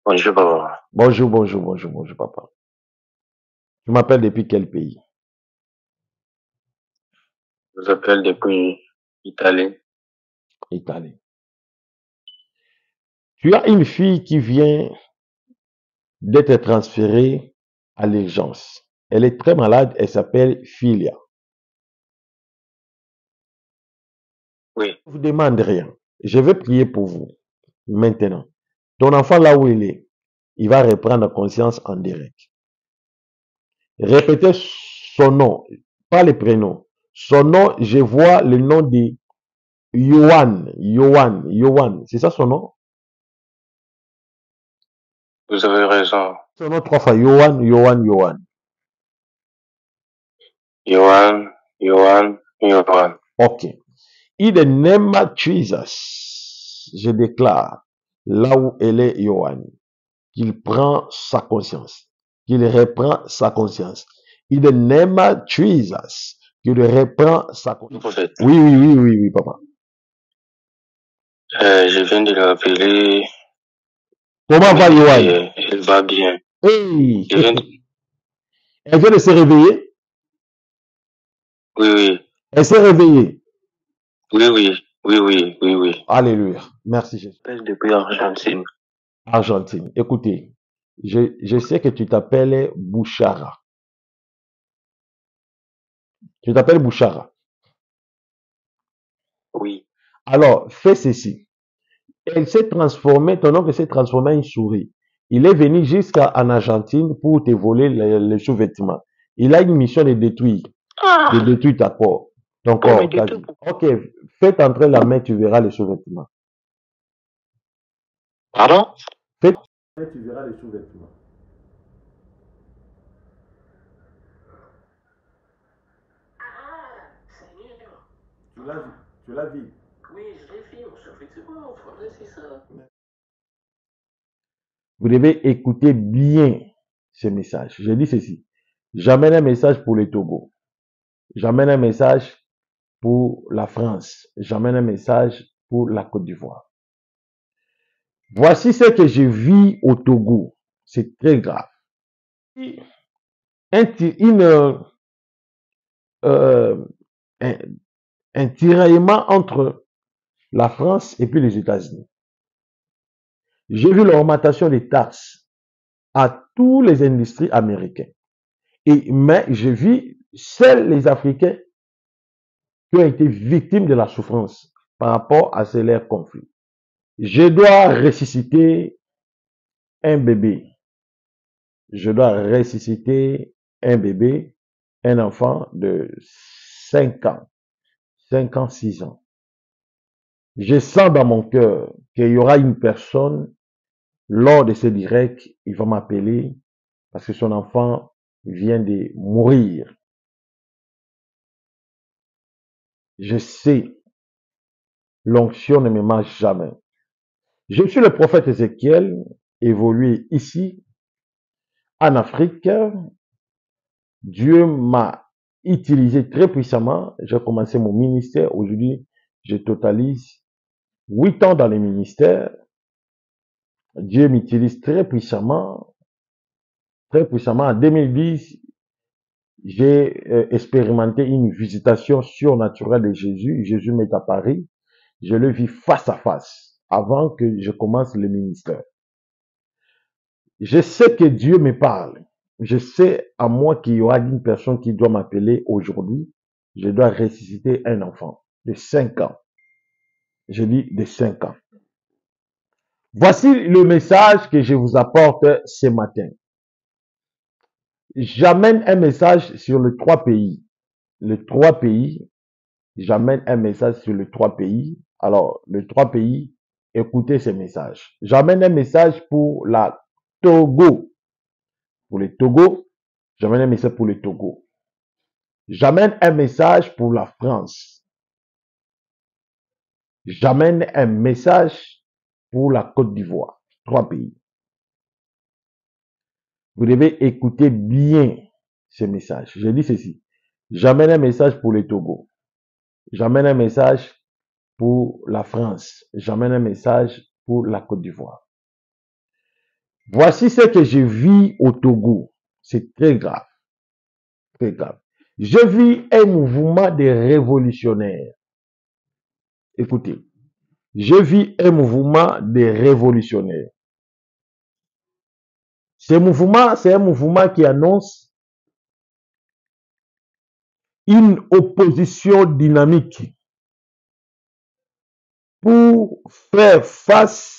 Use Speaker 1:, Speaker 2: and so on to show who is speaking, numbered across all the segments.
Speaker 1: Bonjour, papa.
Speaker 2: Bonjour, papa. Tu m'appelles depuis quel pays?
Speaker 1: Je vous appelle depuis Italie.
Speaker 2: Italie. Tu as une fille qui vient d'être transférée à l'urgence. Elle est très malade, elle s'appelle Filia.
Speaker 1: Oui.
Speaker 2: Je vous demande rien. Je vais prier pour vous. Maintenant. Ton enfant là où il est, il va reprendre conscience en direct. Répétez son nom, pas le prénom. Son nom, je vois le nom de Yohan. C'est ça son nom?
Speaker 1: Vous avez raison.
Speaker 2: Son nom 3 fois, Yohan.
Speaker 1: Yohan.
Speaker 2: Ok. In the name of Jesus, je déclare, là où elle est, Yohan, qu'il prend sa conscience, qu'il reprend sa conscience. In the name of Jesus, qu'il reprend sa conscience.
Speaker 1: Prophète.
Speaker 2: Oui, papa.
Speaker 1: Je viens de l'appeler.
Speaker 2: Comment va Yohan?
Speaker 1: Elle va bien.
Speaker 2: Hey.
Speaker 1: Je viens de...
Speaker 2: Elle vient de se réveiller?
Speaker 1: Oui.
Speaker 2: Elle s'est réveillée?
Speaker 1: Oui.
Speaker 2: Alléluia. Merci Jésus.
Speaker 1: Je m'appelle depuis Argentine.
Speaker 2: Argentine. Écoutez, je sais que tu t'appelles Bouchara. Tu t'appelles Bouchara.
Speaker 1: Oui.
Speaker 2: Alors, fais ceci. Elle s'est transformée, ton oncle s'est transformé en une souris. Il est venu jusqu'en Argentine pour te voler les sous-vêtements. Il a une mission de détruire ta corps, ton corps. Ok, fais entrer la main, tu verras les sous-vêtements.
Speaker 1: Pardon?
Speaker 2: Fais entrer la main, tu verras les sous-vêtements. Tu l'as vu?
Speaker 1: Oui, je l'ai vu, effectivement, c'est ça.
Speaker 2: Vous devez écouter bien ce message. Je dis ceci. J'amène un message pour le Togo. J'amène un message pour la France. J'amène un message pour la Côte d'Ivoire. Voici ce que je vis au Togo. C'est très grave. Un tiraillement entre la France et puis les États-Unis. J'ai vu l'augmentation des taxes à tous les industries américaines. Mais je vis seuls les Africains qui ont été victimes de la souffrance par rapport à ces conflits. Je dois ressusciter un bébé. Je dois ressusciter un bébé, un enfant de 5 ans, 6 ans. Je sens dans mon cœur qu'il y aura une personne, lors de ce direct, il va m'appeler parce que son enfant vient de mourir. Je sais, l'onction ne me marche jamais. Je suis le prophète Ézéchiel, évolué ici, en Afrique. Dieu m'a utilisé très puissamment. J'ai commencé mon ministère. Aujourd'hui, je totalise 8 ans dans le ministère. Dieu m'utilise très puissamment. Très puissamment. En 2010, j'ai expérimenté une visitation surnaturelle de Jésus. Jésus m'est apparu. Je le vis face à face avant que je commence le ministère. Je sais que Dieu me parle. Je sais à moi qu'il y aura une personne qui doit m'appeler aujourd'hui. Je dois ressusciter un enfant de 5 ans. Je dis de 5 ans. Voici le message que je vous apporte ce matin. J'amène un message sur les 3 pays. Les 3 pays. J'amène un message sur les 3 pays. Alors, les 3 pays, écoutez ce message. J'amène un message pour la Togo. Pour le Togo, j'amène un message pour le Togo. J'amène un message pour la France. J'amène un message pour la Côte d'Ivoire. 3 pays. Vous devez écouter bien ce message. Je dis ceci. J'amène un message pour le Togo. j'amène un message pour la France. J'amène un message pour la Côte d'Ivoire. Voici ce que je vis au Togo. C'est très grave, très grave. Je vis un mouvement de révolutionnaires. Écoutez, je vis un mouvement de révolutionnaires. Ce mouvement, c'est un mouvement qui annonce une opposition dynamique pour faire face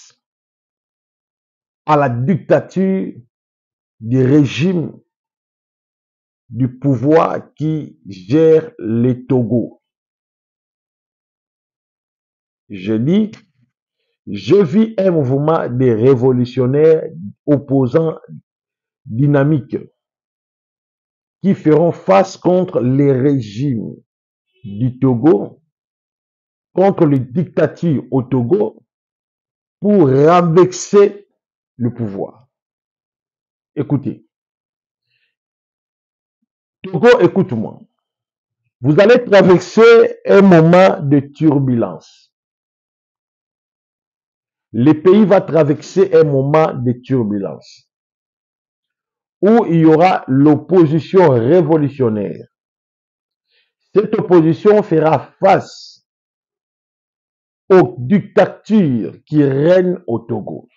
Speaker 2: à la dictature du régime du pouvoir qui gère les Togo. Je dis, je vis un mouvement de révolutionnaires opposants dynamiques qui feront face contre les régimes du Togo, contre les dictatures au Togo, pour renverser le pouvoir. Écoutez, Togo, écoute-moi. Vous allez traverser un moment de turbulence. Le pays va traverser un moment de turbulence où il y aura l'opposition révolutionnaire. Cette opposition fera face aux dictatures qui règnent au Togo.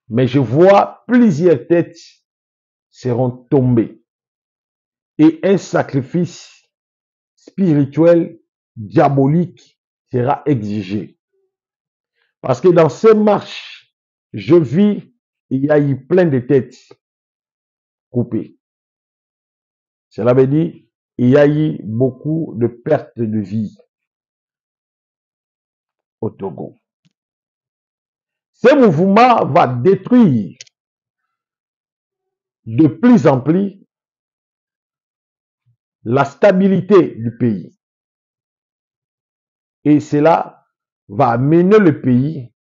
Speaker 2: Mais je vois plusieurs têtes seront tombées et un sacrifice spirituel diabolique sera exigé. Parce que dans ces marches, je vis, il y a eu plein de têtes coupées. Cela veut dire, il y a eu beaucoup de pertes de vie au Togo. Ce mouvement va détruire de plus en plus la stabilité du pays. Et cela va amener le pays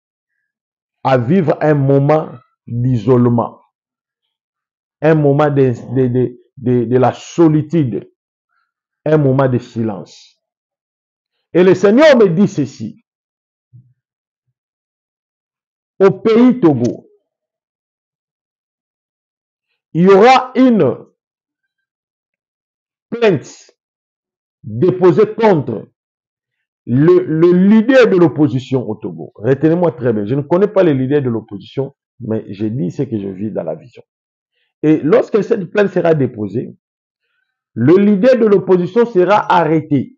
Speaker 2: à vivre un moment d'isolement, un moment de la solitude, un moment de silence. Et le Seigneur me dit ceci, au pays Togo, il y aura une plainte déposée contre le leader de l'opposition au Togo. Retenez-moi très bien, je ne connais pas les leaders de l'opposition, mais je dis ce que je vis dans la vision. Et lorsque cette plainte sera déposée, le leader de l'opposition sera arrêté.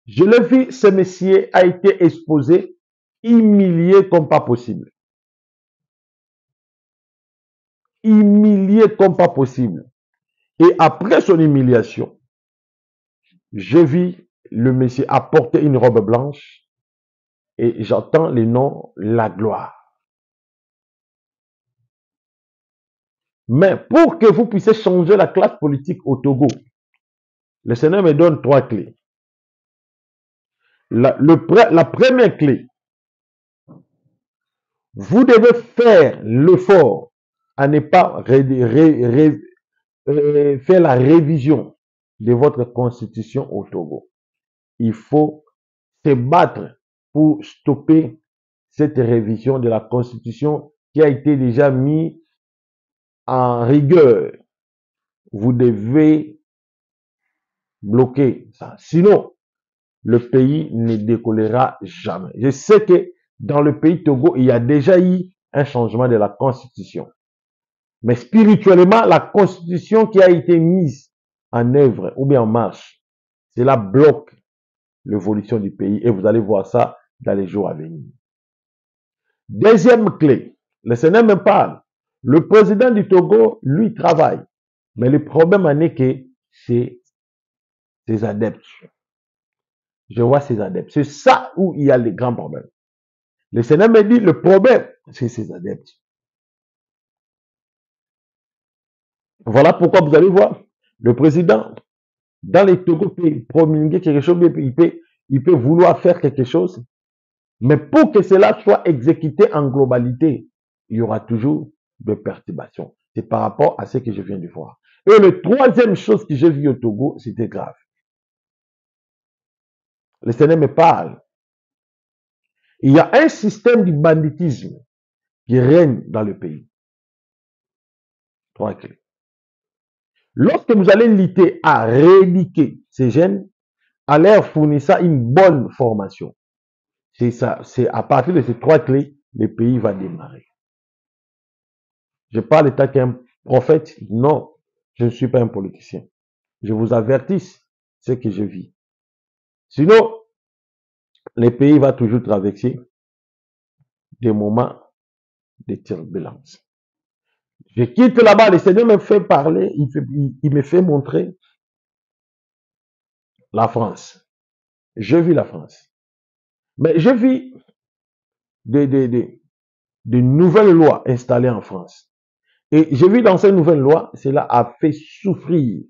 Speaker 2: Je l'ai vu, ce monsieur a été exposé, humilié comme pas possible. Humilié comme pas possible. Et après son humiliation, je vis le monsieur apporter une robe blanche et j'entends le nom la gloire. Mais pour que vous puissiez changer la classe politique au Togo, le Seigneur me donne 3 clés. La première clé, vous devez faire l'effort à ne pas faire la révision de votre constitution au Togo. Il faut se battre pour stopper cette révision de la constitution qui a été déjà mise en rigueur. Vous devez bloquer ça. Sinon, le pays ne décollera jamais. Je sais que dans le pays Togo, il y a déjà eu un changement de la constitution. Mais spirituellement, la constitution qui a été mise en œuvre ou bien en marche, cela bloque l'évolution du pays et vous allez voir ça dans les jours à venir. Deuxième clé, le Seigneur me parle. Le président du Togo, lui, travaille. Mais le problème en est que c'est ses adeptes. Je vois ses adeptes. C'est ça où il y a les grands problèmes. Le Seigneur me dit, le problème, c'est ses adeptes. Voilà pourquoi vous allez voir, le président, dans les Togo, peut promulguer quelque chose, il peut vouloir faire quelque chose, mais pour que cela soit exécuté en globalité, il y aura toujours des perturbations. C'est par rapport à ce que je viens de voir. Et la troisième chose que j'ai vue au Togo, c'était grave. Le Seigneur me parle. Il y a un système de banditisme qui règne dans le pays. Trois clés. Lorsque vous allez lutter à rééduquer ces jeunes, à leur fournir ça une bonne formation. C'est ça, c'est à partir de ces trois clés, le pays va démarrer. Je parle étant qu'un prophète. Non, je ne suis pas un politicien. Je vous avertis ce que je vis. Sinon, le pays va toujours traverser des moments de turbulence. Je quitte là-bas, le Seigneur me fait parler, il me fait montrer la France. Je vis la France. Mais je vis de nouvelles lois installées en France. Et je vis dans ces nouvelles lois, cela a fait souffrir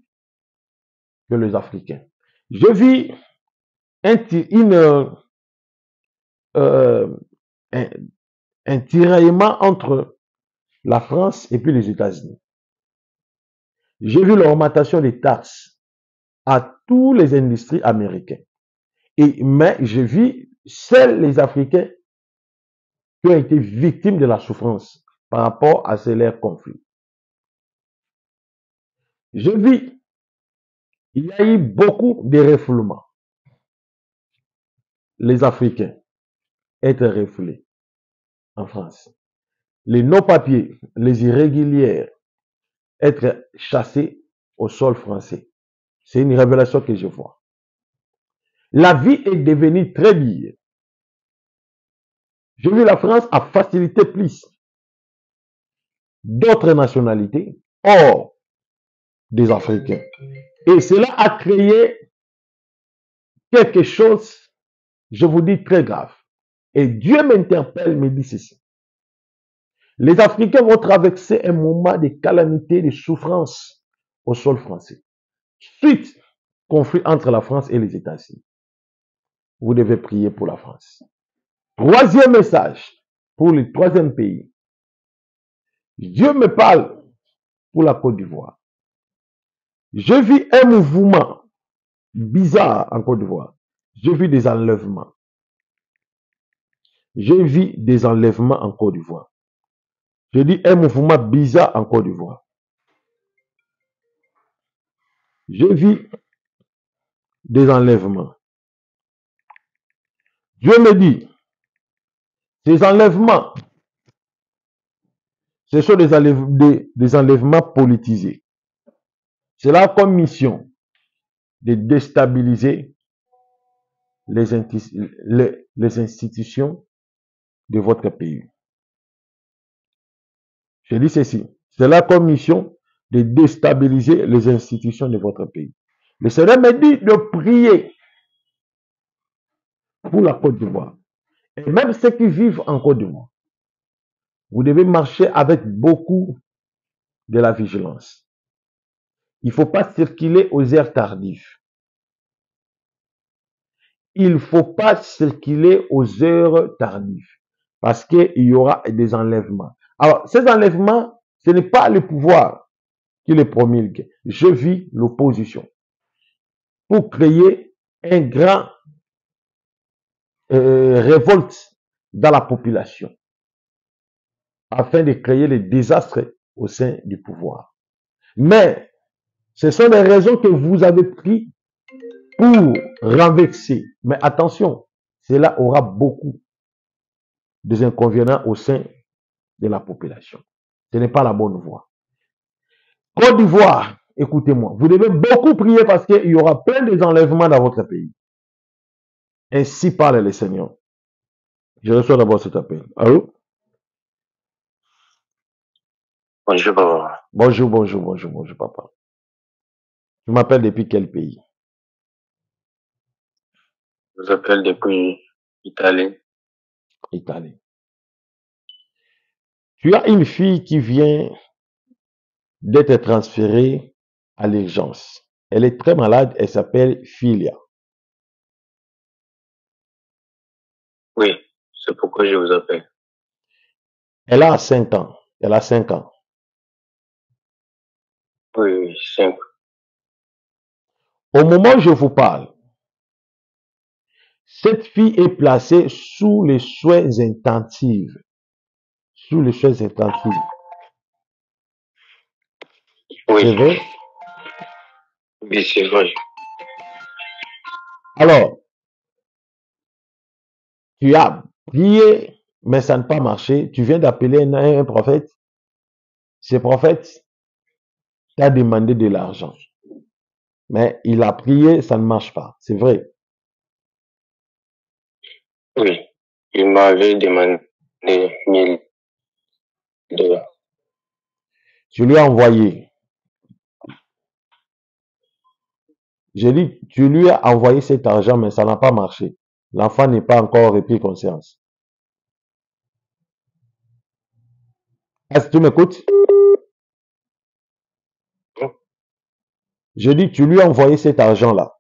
Speaker 2: que les Africains. Je vis euh, un, un tiraillement entre la France et puis les États-Unis. J'ai vu l'augmentation des taxes à tous les industries américaines. Mais je vis seuls les Africains qui ont été victimes de la souffrance par rapport à ces conflits. Je vis, il y a eu beaucoup de refoulements. Les Africains être refoulés en France. Les non-papiers, les irréguliers être chassés au sol français. C'est une révélation que je vois. La vie est devenue très dure. Je vis la France à faciliter plus d'autres nationalités hors des Africains. Et cela a créé quelque chose, je vous dis, très grave. Et Dieu m'interpelle, me dit ceci. Les Africains vont traverser un moment de calamité, de souffrance au sol français. Suite conflit entre la France et les États-Unis. Vous devez prier pour la France. Troisième message pour le troisième pays. Dieu me parle pour la Côte d'Ivoire. Je vis un mouvement bizarre en Côte d'Ivoire. Je vis des enlèvements. Je vis des enlèvements en Côte d'Ivoire. Je dis un mouvement bizarre en Côte d'Ivoire. Je vis des enlèvements. Dieu me dit, ces enlèvements, ce sont des enlèvements politisés. C'est la comme mission de déstabiliser les institutions de votre pays. Je dis ceci. C'est la comme mission de déstabiliser les institutions de votre pays. Le Seigneur me dit de prier pour la Côte d'Ivoire. Et même ceux qui vivent en Côte d'Ivoire, vous devez marcher avec beaucoup de la vigilance. Il ne faut pas circuler aux heures tardives. Il ne faut pas circuler aux heures tardives. Parce qu'il y aura des enlèvements. Alors, ces enlèvements, ce n'est pas le pouvoir qui les promulgue. Je vis l'opposition. Pour créer un grand révolte dans la population. Afin de créer les désastres au sein du pouvoir. Mais, ce sont les raisons que vous avez prises pour renverser. Mais attention, cela aura beaucoup des inconvénients au sein de la population. Ce n'est pas la bonne voie. Côte d'Ivoire, écoutez-moi, vous devez beaucoup prier parce qu'il y aura plein d'enlèvements dans votre pays. Ainsi parle le Seigneur. Je reçois d'abord cet appel. Allô?
Speaker 1: Bonjour, papa.
Speaker 2: Bonjour, papa. Tu m'appelles depuis quel pays?
Speaker 1: Je vous appelle depuis Italie.
Speaker 2: Italie. Tu as une fille qui vient d'être transférée à l'urgence. Elle est très malade, elle s'appelle Filia.
Speaker 1: Oui, c'est pourquoi je vous appelle.
Speaker 2: Elle a 5 ans. Elle a 5 ans.
Speaker 1: Oui, oui, simple.
Speaker 2: Au moment où je vous parle, cette fille est placée sous les soins intensifs. Sous les soins intensifs.
Speaker 1: Oui,
Speaker 2: C'est vrai?
Speaker 1: oui, c'est vrai.
Speaker 2: Alors, tu as prié, mais ça n'a pas marché. Tu viens d'appeler un prophète. Ce prophète t'a demandé de l'argent. Mais il a prié, ça ne marche pas. C'est vrai.
Speaker 1: Oui, il m'avait demandé 1 000 $.
Speaker 2: Tu lui as envoyé. J'ai dit, tu lui as envoyé cet argent, mais ça n'a pas marché. L'enfant n'est pas encore repris conscience. Est-ce que tu m'écoutes? Je dis, tu lui as envoyé cet argent-là,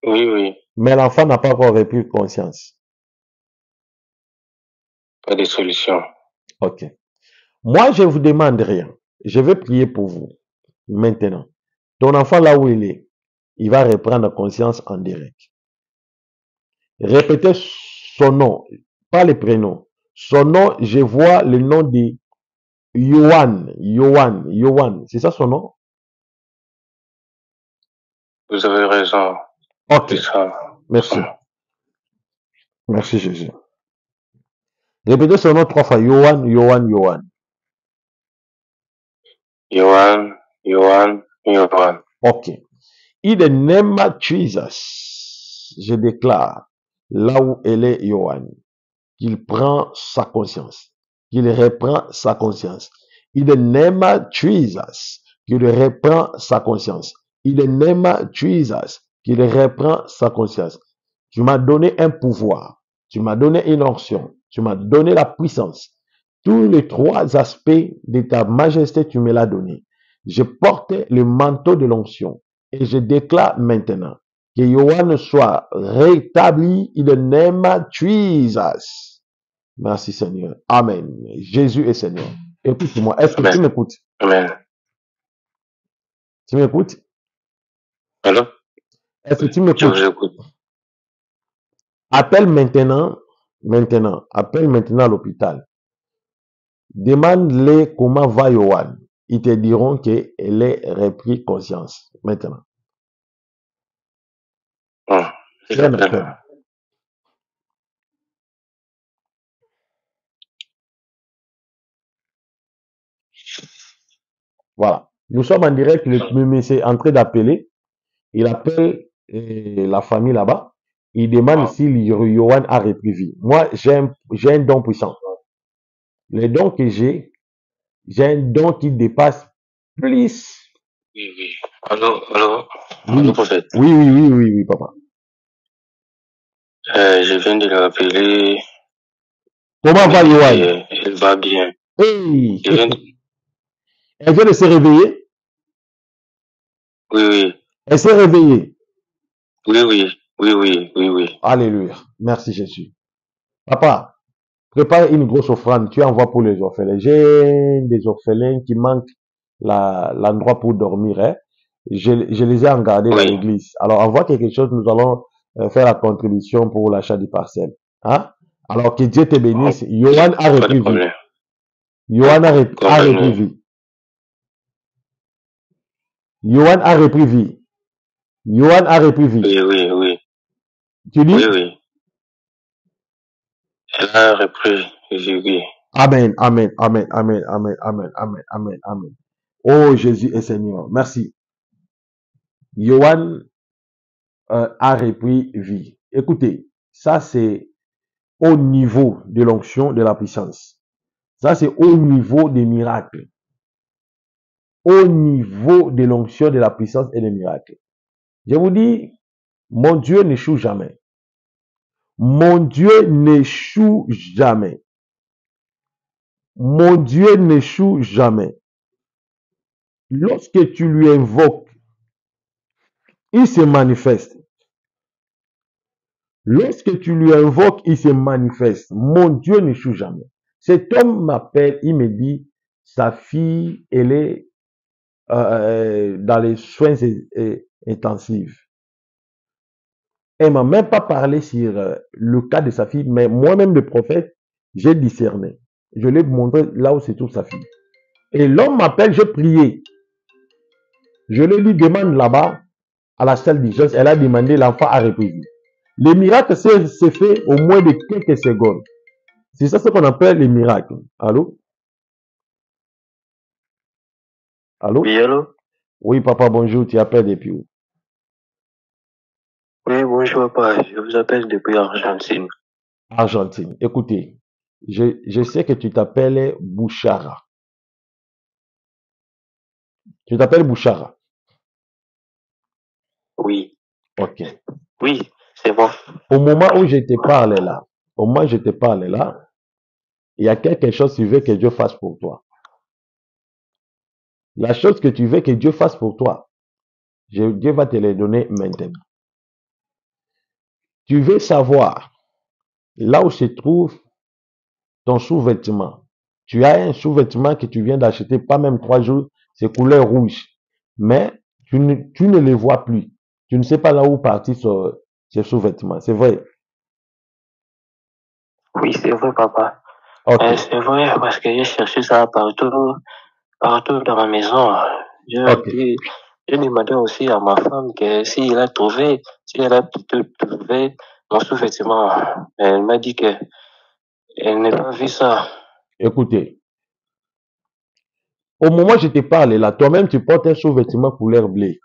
Speaker 1: Oui, oui,
Speaker 2: mais l'enfant n'a pas encore repris conscience.
Speaker 1: pas de solution.
Speaker 2: Ok. Moi, je ne vous demande rien. Je vais prier pour vous. Maintenant. Ton enfant, là où il est, il va reprendre conscience en direct. Répétez son nom, pas le prénom. Son nom, je vois le nom de Yohan. C'est ça son nom?
Speaker 1: Vous avez raison.
Speaker 2: Ok.
Speaker 1: C'est ça.
Speaker 2: Merci. Merci Jésus. Répétez son nom 3 fois. Yohan.
Speaker 1: Yohan.
Speaker 2: Ok. In the name of Jesus, je déclare, là où elle est, Yohan, qu'il prend sa conscience, qu'il reprend sa conscience. In the name of Jesus, qu'il reprend sa conscience. In the name of Jesus, qu'il reprend sa conscience. Tu m'as donné un pouvoir, tu m'as donné une onction, tu m'as donné la puissance. Tous les 3 aspects de ta majesté, tu me l'as donné. Je porte le manteau de l'onction et je déclare maintenant que Yohan soit rétabli in the name of Jesus. Merci Seigneur. Amen. Jésus est Seigneur. Écoute-moi. Est-ce que tu
Speaker 1: Amen.
Speaker 2: m'écoutes?
Speaker 1: Amen.
Speaker 2: Tu m'écoutes?
Speaker 1: Allô?
Speaker 2: Est-ce que
Speaker 1: Oui,
Speaker 2: tu
Speaker 1: je vous
Speaker 2: m'écoutes?
Speaker 1: écoute.
Speaker 2: Appelle maintenant à l'hôpital. Demande-les comment va Yohan. Ils te diront qu'elle est repris conscience. Maintenant.
Speaker 1: Bon,
Speaker 2: C'est un appel. Voilà. Nous sommes en direct. Le monsieur est en train d'appeler. Il appelle la famille là-bas. Il demande si Yohan a repris vie. Moi, j'ai un don puissant. Les dons que j'ai un don qui dépasse plus.
Speaker 1: Oui, oui. Allô,
Speaker 2: Oui,
Speaker 1: prophète.
Speaker 2: oui, papa.
Speaker 1: Je viens de l'appeler.
Speaker 2: Comment va Yohan?
Speaker 1: Elle va bien.
Speaker 2: Hey!
Speaker 1: Je viens de...
Speaker 2: Elle vient de se réveiller?
Speaker 1: Oui.
Speaker 2: Elle s'est réveillée.
Speaker 1: Oui.
Speaker 2: Alléluia. Merci Jésus. Papa, prépare une grosse offrande. Tu envoies pour les orphelins. J'ai des orphelins qui manquent l'endroit pour dormir. Hein. Je les ai engardés dans l'église. Alors envoie quelque chose. Nous allons faire la contribution pour l'achat du parcelle. Hein? Alors que Dieu te bénisse. Yohan a repris vie. Yohan a repris vie. Yohan a repris vie. Yohan a repris vie.
Speaker 1: Oui.
Speaker 2: Tu dis?
Speaker 1: Oui. Elle a repris vie, oui.
Speaker 2: Amen. Oh, Jésus est Seigneur. Merci. Yohan a repris vie. Écoutez, ça c'est au niveau de l'onction de la puissance. Ça c'est au niveau des miracles. Au niveau de l'onction de la puissance et des miracles. Je vous dis, mon Dieu n'échoue jamais. Mon Dieu n'échoue jamais. Mon Dieu n'échoue jamais. Lorsque tu lui invoques, il se manifeste. Lorsque tu lui invoques, il se manifeste. Mon Dieu n'échoue jamais. Cet homme m'appelle, il me dit, sa fille, elle est dans les soins intensifs. Elle m'a même pas parlé sur le cas de sa fille, mais moi-même, le prophète, j'ai discerné. Je l'ai montré là où se trouve sa fille. Et l'homme m'appelle, j'ai prié. Je le lui demande là-bas, à la salle d'urgence, elle a demandé, l'enfant a repris. Le miracle s'est fait au moins de quelques secondes. C'est ça ce qu'on appelle les miracles. Allô? Allô?
Speaker 1: Oui, allô?
Speaker 2: Oui, papa, bonjour, tu appelles depuis où?
Speaker 1: Oui, bonjour, papa. Je vous appelle depuis Argentine.
Speaker 2: Argentine. Écoutez, je sais que tu t'appelles Bouchara. Tu t'appelles Bouchara.
Speaker 1: Oui.
Speaker 2: Ok.
Speaker 1: Oui, c'est bon.
Speaker 2: Au moment où je te parle là, au moment où je te parle là, il y a quelque chose que tu veux que Dieu fasse pour toi. La chose que tu veux que Dieu fasse pour toi, Dieu va te les donner maintenant. Tu veux savoir là où se trouve ton sous-vêtement. Tu as un sous-vêtement que tu viens d'acheter, pas même 3 jours, c'est couleur rouge. Mais tu ne les vois plus. Tu ne sais pas là où partir ce sous-vêtement. C'est vrai.
Speaker 1: Oui, c'est vrai, papa.
Speaker 2: Ok.
Speaker 1: C'est vrai parce que j'ai cherché ça partout dans ma maison.
Speaker 2: Ok.
Speaker 1: J'ai demandé aussi à ma femme que si elle a pu trouvé mon sous-vêtement. Elle m'a dit que elle n'a pas vu ça.
Speaker 2: Écoutez, au moment où je te parle là, toi-même tu portes un sous-vêtement couleur blé.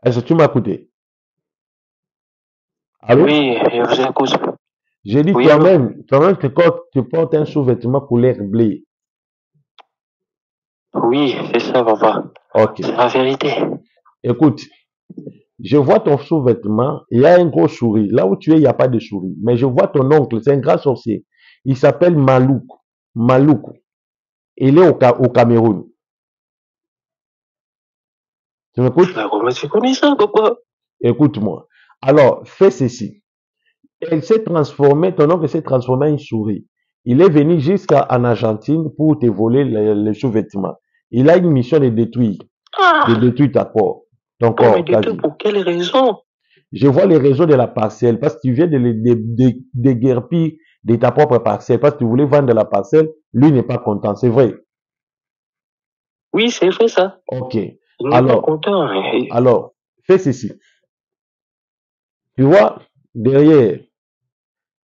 Speaker 2: Est-ce que tu m'as écouté? Allô?
Speaker 1: Oui, je vous écoute.
Speaker 2: J'ai dit
Speaker 1: Oui, allô?
Speaker 2: toi-même tu portes un sous-vêtement couleur blé.
Speaker 1: Oui, c'est ça, papa.
Speaker 2: Ok.
Speaker 1: C'est la vérité.
Speaker 2: Écoute, je vois ton sous-vêtement, il y a un gros souris. Là où tu es, il n'y a pas de souris. Mais je vois ton oncle, c'est un grand sorcier. Il s'appelle Malouk. Malouk. Il est au Cameroun. Tu m'écoutes?
Speaker 1: Comment tu connais ça, papa?
Speaker 2: Écoute-moi. Alors, fais ceci. Elle s'est transformée, ton oncle s'est transformé en une souris. Il est venu jusqu'en Argentine pour te voler les sous-vêtements. Il a une mission de
Speaker 1: Ah,
Speaker 2: détruire ton
Speaker 1: pour me
Speaker 2: corps, ta
Speaker 1: détruire,
Speaker 2: vie.
Speaker 1: pour quelle raison?
Speaker 2: Je vois les réseaux de la parcelle parce que tu viens de déguerpir de ta propre parcelle parce que tu voulais vendre la parcelle. Lui n'est pas content, c'est vrai.
Speaker 1: Oui, c'est vrai ça.
Speaker 2: Ok.
Speaker 1: Il n'est pas
Speaker 2: Alors,
Speaker 1: content.
Speaker 2: alors, fais ceci. Tu vois, derrière,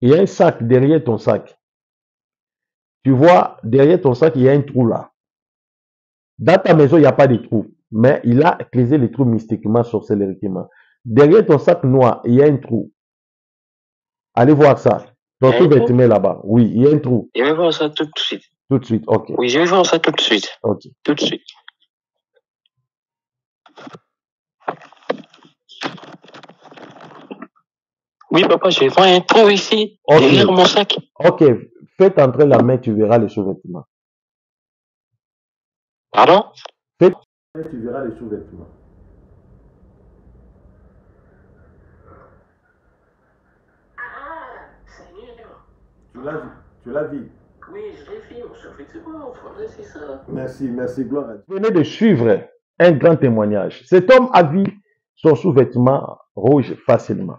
Speaker 2: il y a un sac derrière ton sac. Tu vois, derrière ton sac, il y a un trou là. Dans ta maison, il n'y a pas de trou. Mais il a creusé les trous mystiquement, sorcelleriquement. Derrière ton sac noir, il y a un trou. Allez voir ça.
Speaker 1: Il
Speaker 2: Ton
Speaker 1: y a un trou.
Speaker 2: sous-vêtement là-bas. Oui, il y a un trou.
Speaker 1: Je vais voir ça tout de suite.
Speaker 2: Tout de suite. Ok.
Speaker 1: Oui, je vais voir ça tout de suite.
Speaker 2: Ok.
Speaker 1: Tout de suite. Oui, papa, je vois un trou ici,
Speaker 2: Ok.
Speaker 1: derrière mon sac.
Speaker 2: Ok. Faites entrer la main, tu verras les sous-vêtements.
Speaker 1: Pardon?
Speaker 2: Faites entrer, tu verras les sous-vêtements.
Speaker 1: Ah, Seigneur.
Speaker 2: Tu l'as vu. Tu l'as vu.
Speaker 1: Oui, je l'ai vu, effectivement, voilà, c'est ça.
Speaker 2: Merci, merci, gloire à Dieu. Vous venez de suivre un grand témoignage. Cet homme a vu son sous-vêtement rouge facilement.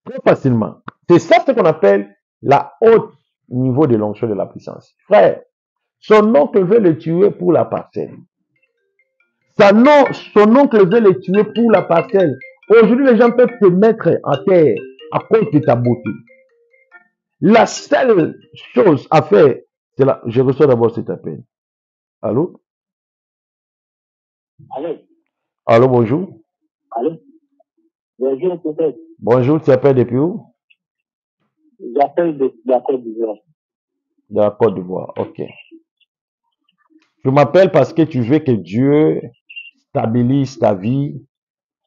Speaker 2: Très facilement. C'est ça ce qu'on appelle la haute niveau de l'onction de la puissance. Frère, son oncle veut le tuer pour la parcelle. Son oncle veut le tuer pour la parcelle. Aujourd'hui, les gens peuvent te mettre à terre à cause de ta beauté. La seule chose à faire, c'est là. Je reçois d'abord cet appel. Allô?
Speaker 1: Allô?
Speaker 2: Allô, bonjour.
Speaker 1: Allô? Bonjour, peut-être.
Speaker 2: Bonjour, tu appelles depuis où?
Speaker 1: J'appelle de la Côte d'Ivoire.
Speaker 2: De la Côte d'Ivoire. Ok. Tu m'appelles parce que tu veux que Dieu stabilise ta vie,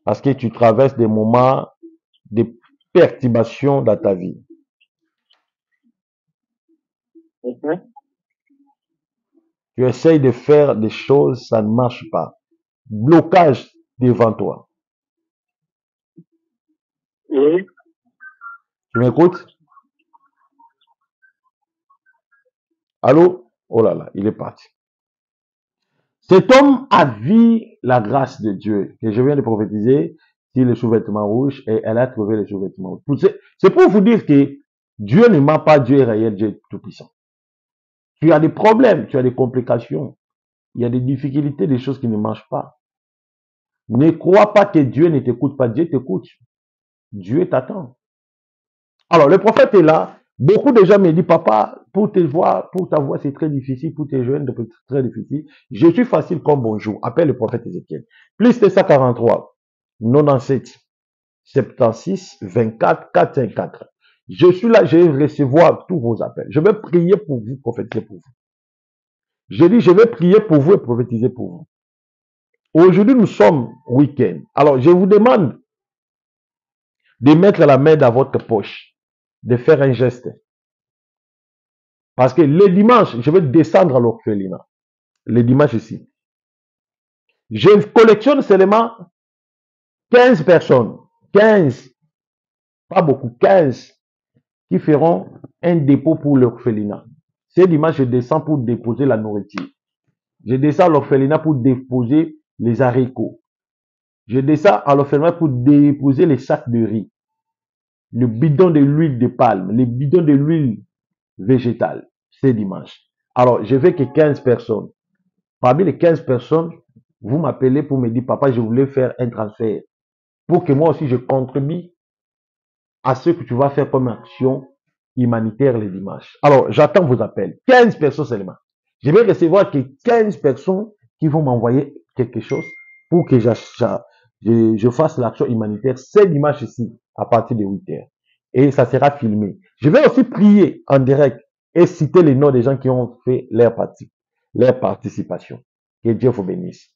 Speaker 2: parce que tu traverses des moments de perturbation dans ta vie.
Speaker 1: Mhm.
Speaker 2: Tu essayes de faire des choses, ça ne marche pas. Blocage devant toi.
Speaker 1: Et
Speaker 2: Tu m'écoutes? Allô? Oh là là, il est parti. Cet homme a vu la grâce de Dieu que je viens de prophétiser sur le sous-vêtement rouge et elle a trouvé le sous-vêtement rouge. C'est pour vous dire que Dieu ne ment pas, Dieu est réel, Dieu est tout-puissant. Tu as des problèmes, tu as des complications, il y a des difficultés, des choses qui ne marchent pas. Ne crois pas que Dieu ne t'écoute pas, Dieu t'écoute. Dieu t'attend. Alors, le prophète est là. Beaucoup de gens me disent, papa, pour te voir, pour ta voix, c'est très difficile, pour tes jeunes, c'est très difficile. Je suis facile comme bonjour. Appelle le prophète Ézéchiel. Plus de 143, 97, 76, 24, 454. Je suis là, je vais recevoir tous vos appels. Je vais prier pour vous, prophétiser pour vous. Je dis, je vais prier pour vous et prophétiser pour vous. Aujourd'hui, nous sommes week-end. Alors, je vous demande de mettre la main dans votre poche, de faire un geste. Parce que le dimanche, je vais descendre à l'orphelinat. Le dimanche ici. Je collectionne seulement 15 personnes. 15. Pas beaucoup. 15 qui feront un dépôt pour l'orphelinat. Ce dimanche, je descends pour déposer la nourriture. Je descends à l'orphelinat pour déposer les haricots. Je descends à l'orphelinat pour déposer les sacs de riz. Le bidon de l'huile de palme. Les bidons de l'huile végétale. Ce dimanche. Alors, je veux que 15 personnes. Parmi les 15 personnes, vous m'appelez pour me dire, papa, je voulais faire un transfert. Pour que moi aussi, je contribue à ce que tu vas faire comme action humanitaire les dimanches. Alors, j'attends vos appels. 15 personnes seulement. Je vais recevoir que 15 personnes qui vont m'envoyer quelque chose pour que je fasse l'action humanitaire ce dimanche ici, à partir de 8 heures. Et ça sera filmé. Je vais aussi prier en direct et citer les noms des gens qui ont fait leur participation. Que Dieu vous bénisse.